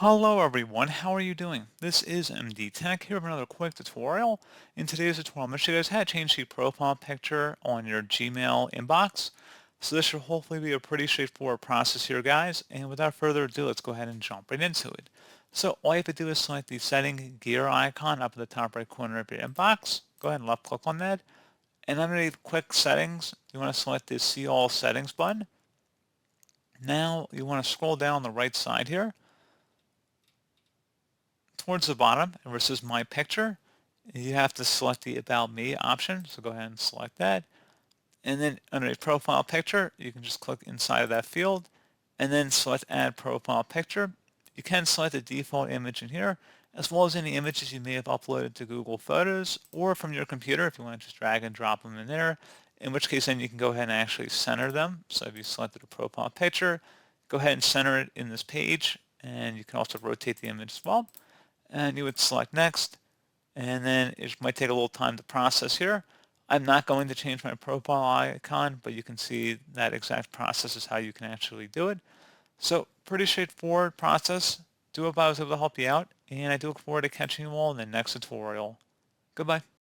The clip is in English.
Hello everyone, how are you doing? This is MD Tech here with another quick tutorial. In today's tutorial, I'm going to show you guys how to change the profile picture on your Gmail inbox. So this should hopefully be a pretty straightforward process here, guys. And without further ado, let's go ahead and jump right into it. So all you have to do is select the setting gear icon up in the top right corner of your inbox. Go ahead and left click on that. And underneath quick settings, you want to select the see all settings button. Now you want to scroll down the right side here towards the bottom where it says My Picture. You have to select the About Me option, so go ahead and select that. And then under a profile picture, you can just click inside of that field and then select Add Profile Picture. You can select the default image in here, as well as any images you may have uploaded to Google Photos or from your computer if you want to just drag and drop them in there, in which case then you can go ahead and actually center them. So if you selected a profile picture, go ahead and center it in this page, and you can also rotate the image as well. And you would select Next, and then it might take a little time to process here. I'm not going to change my profile icon, but you can see that exact process is how you can actually do it. So pretty straightforward process. Do hope I was able to help you out, and I do look forward to catching you all in the next tutorial. Goodbye.